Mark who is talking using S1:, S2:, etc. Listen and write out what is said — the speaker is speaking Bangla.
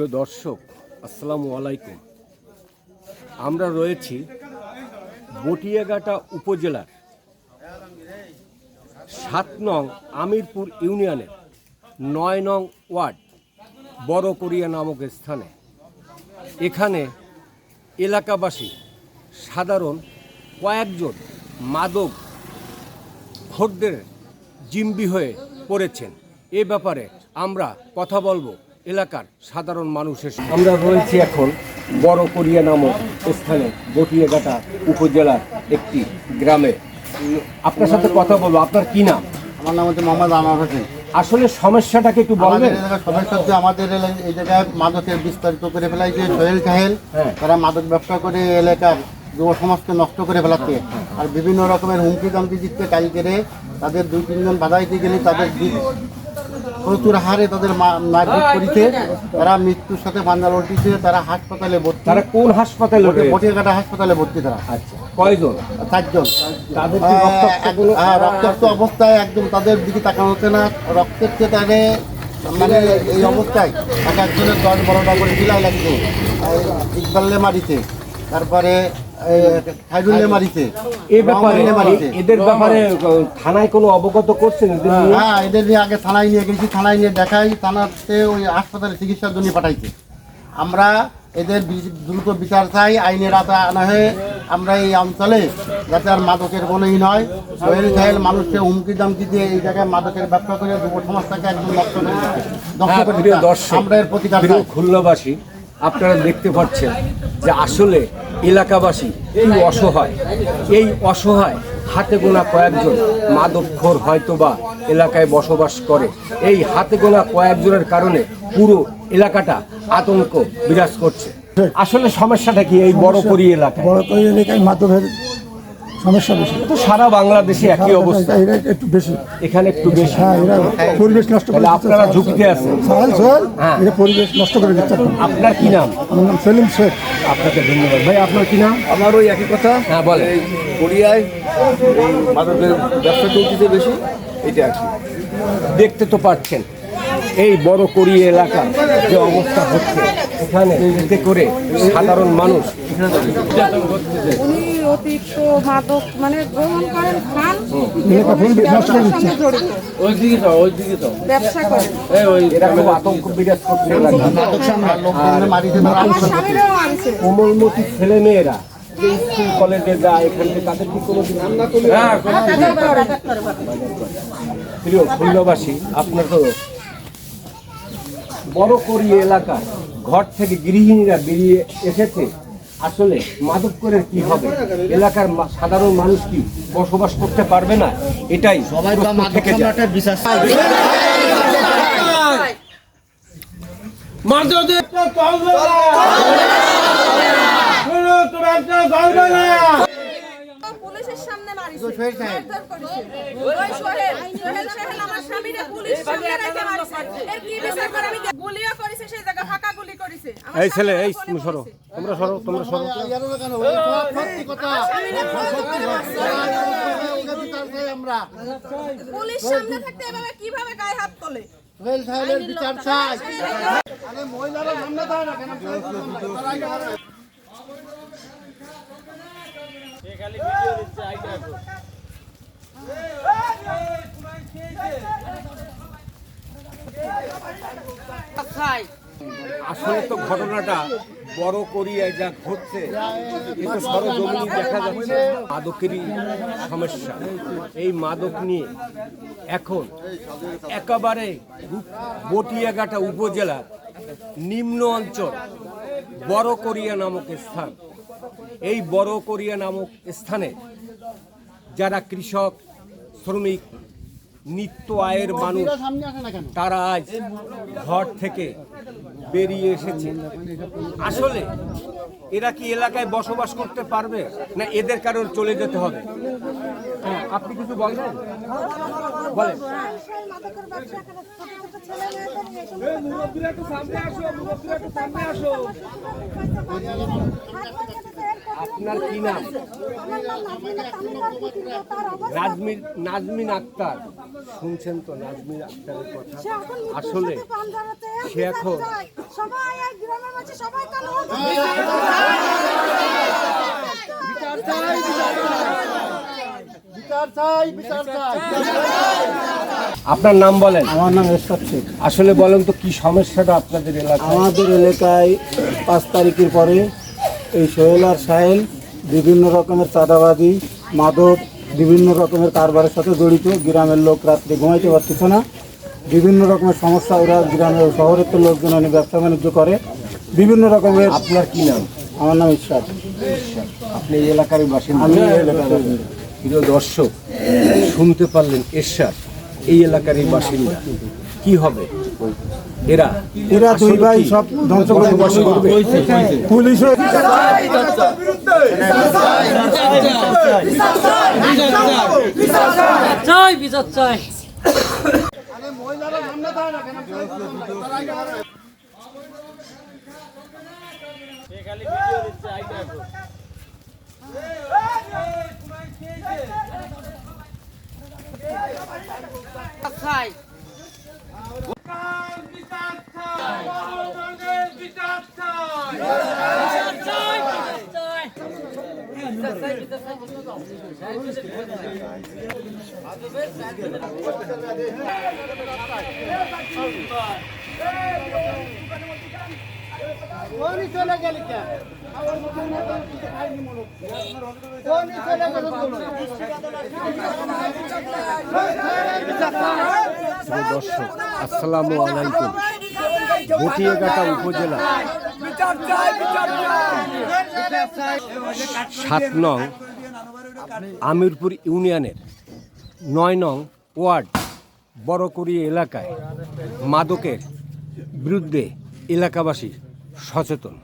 S1: প্রিয় দর্শক, আসসালামু আলাইকুম। আমরা রয়েছি বটিয়াঘাটা উপজেলার ৭ নং আমিরপুর ইউনিয়নের ৯ নং ওয়ার্ড বড় কোরিয়া নামক স্থানে। এখানে এলাকাবাসী সাধারণ কয়েকজন মাদক খোরদের জিম্মি হয়ে পড়েছেন। এ ব্যাপারে আমরা কথা বলবো এলাকার সাধারণ মানুষের। আমরা রয়েছি এখন বড় কোরিয়া নামক স্থানে, বটিয়াঘাটা উপজেলার একটি গ্রামে। আপনার সাথে কথা বলবো। আপনার কি নাম?
S2: আমার নাম হচ্ছে মোহাম্মদ আনোয়ার হোসেন।
S1: আসলে সমস্যাটাকে একটু বলবেন?
S2: সমস্যা হচ্ছে আমাদের এই জায়গায় মাদকের বিস্তারিত করে ফেলাই যে সোহেল কাহেল, তারা মাদক ব্যবসা করে এলাকার যুব সমাজকে নষ্ট করে ফেলাচ্ছে। আর বিভিন্ন রকমের হুমকি দামকি দিচ্ছে। কালকেরে তাদের 2-3 জন বাধা দিতে গেলে তাদের প্রচুর হারে তাদের মারপিট করেছে। তারা মৃত্যুর সাথে ফান্ডাল উল্টিছে। তারা হাসপাতালে ভর্তি।
S1: তারা কোন হাসপাতালে?
S2: বটিয়াঘাটা হাসপাতালে ভর্তি। তারা
S1: কয়জন?
S2: 4 জন।
S1: তাদের
S2: রক্তাক্ত অবস্থায় একদম তাদের দিকে তাকানো হচ্ছে না। রক্তের চেতারে মানে এই অবস্থায় তাকে একজনের 10-12টা করে ঢিলাই লাগছে। ইকবালে মারিছে, তারপরে খাইরুল্লে মারিছে।
S1: এদের ব্যাপারে থানায় কোনো অবগত করছেন?
S2: হ্যাঁ, এদের নিয়ে আগে থানায় নিয়ে গেছি। থানায় নিয়ে দেখাই, থানাতে ওই হাসপাতালে চিকিৎসার জন্য পাঠাইছে। আমরা এদের দ্রুত বিচার চাই, আইনের আওতায় আনা হয়ে আমরা এই অঞ্চলে যাতে আর মাদকের কোনোই নয়। সোহেল কাহেল মানুষকে হুমকি দামকি দিয়ে এই জায়গায় মাদকের ব্যবসা করে যুব সমাজটাকে একদম নষ্ট করে দিচ্ছে। আমরা এর প্রতিকার চাই।
S1: খুলনাবাসী, আপনারা দেখতে পাচ্ছেন যে আসলে এলাকাবাসী এই অসহায় হাতে গোনা কয়েকজন মাদকখোর হয়তোবা এলাকায় বসবাস করে। এই হাতে গোনা কয়েকজনের কারণে পুরো এলাকাটা আতঙ্ক বিরাজ করছে। আসলে সমস্যাটা কি এই বড় কোরিয়া এলাকায়?
S3: বড় কোরিয়া এলাকায় মাদকের সমস্যা বেশি।
S1: তো সারা বাংলাদেশে একই অবস্থা,
S3: একটু বেশি,
S1: এখানে একটু বেশি।
S3: হ্যাঁ, এরা পরিবেশ নষ্ট করে।
S1: আপনারা ঝুঁকিতে আছেন।
S3: এটা পরিবেশ নষ্ট করে দিচ্ছে।
S1: আপনার কি নাম?
S3: আমার নাম সেলিম শেখ।
S1: আপনাকে ধন্যবাদ ভাই। আপনার কি নাম?
S4: আমার ওই একই কথা।
S1: হ্যাঁ বলেন।
S4: এই কোরিয়ায় এই মাদকের ব্যবসা চলতেছে বেশি, এটা আর কি।
S1: দেখতে তো পাচ্ছেন এই বড় কোরিয়া এলাকার যে অবস্থা হচ্ছে, এখানে এতে করে সাধারণ মানুষ
S5: উনি অতিরিক্ত মাদক মানে গ্রহণ করেন, খান, ব্যবসা করেন।
S1: এরকম আতঙ্ক বিরাজ করতে কোমলমতি ছেলে মেয়েরা যে স্কুল কলেজে যায়, এখান থেকে তাদের কি কোনো প্রিয় খুলনাবাসী, আপনার তো বড় কোরিয়া এলাকা ঘর থেকে গৃহিণীরা বেরিয়ে এসেছে। আসলে মাদক করে কি হবে? এলাকার সাধারণ মানুষ কি বসবাস করতে পারবে না? এটাই সবাই থেকে
S5: পুলিশের সামনে মারিছে, মারধর করেছে। ওই সোহেল আমার স্বামীরে পুলিশ সামনে রেখে মারিছে। এর কি বিচার করে? আমি গুলিও করেছে, সেই জায়গা ফাঁকা গুলি করেছে।
S1: এই ছেলে, এই তুমি সরো, তোমরা সরো।
S2: আমরা
S5: পুলিশ সামনে থাকতে এভাবে কিভাবে গায়ে হাত তোলে?
S2: সোহেল কাহেলের বিচার চাই। আরে মহিলারা সামনে থাকে না কেন?
S1: আসলে তো ঘটনাটা বড় কোরিয়ায় যা ঘটছে, এটা সরজমিনে দেখা যাচ্ছে মাদকেরই সমস্যা। এই মাদক নিয়ে এখন একেবারে বটিয়াঘাটা উপজেলার নিম্ন অঞ্চল বড় কোরিয়া নামক স্থান। এই বড় কোরিয়া নামক স্থানে যারা কৃষক, শ্রমিক, নিত্য আয়ের মানুষ, তারা আজ ঘর থেকে বেরিয়ে এসেছে। আসলে এরা কি এলাকায় বসবাস করতে পারবে না এদের কারণ চলে যেতে হবে? আপনি কিছু বলবেন? বলেন।
S6: মাদকের ব্যবসা করে ছোট ছোট ছেলে মেয়েদের সামনে আসো।
S1: আপনার কি নাম? নাজমিন আক্তার। শুনছেন তো নাজমিন আক্তারের কথা? আসলে সে এখন
S6: সবাই এক গ্রামের মাঝে সবাই কালো
S1: আপনার নাম বলেন।
S3: আমার নাম এরশাদ শেখ।
S1: আসলে বলেন তো কি সমস্যাটা আপনাদের এলাকায়?
S3: আমাদের এলাকায় 5 তারিখের পরে এই সোহেল আর সাহেল বিভিন্ন রকমের চাঁদাবাজি, মাদক, বিভিন্ন রকমের কারবারের সাথে জড়িত। গ্রামের লোক রাত্রে ঘুমাইতে পারতেছে না, বিভিন্ন রকমের সমস্যা। ওরা গ্রামের শহরের তো লোকজন অনেক ব্যবসা বাণিজ্য করে বিভিন্ন রকমের।
S1: আপনার কি নাম?
S3: আমার নাম ইরশাদ।
S1: আপনি এই এলাকার বাসিন্দা?
S3: আমি এই এলাকার বাসিন্দা।
S1: প্রিয় দর্শক, শুনতে পারলেন এরশাদ এই এলাকার এই বাসিন্দা। কি হবে এরা?
S3: এরা দুই
S1: আসলে
S3: ভাই
S1: কি
S3: সব ধ্বংস করে
S1: বসবাস করবে?
S3: পুলিশ
S7: চাই বিচার চাই।
S1: দর্শক আসসালামু আলাইকুম। বটিয়াঘাটা উপজেলা 7 নং আমিরপুর ইউনিয়নের 9 নং ওয়ার্ড বড়কড়িয়া এলাকায় মাদকের বিরুদ্ধে এলাকাবাসী সচেতন।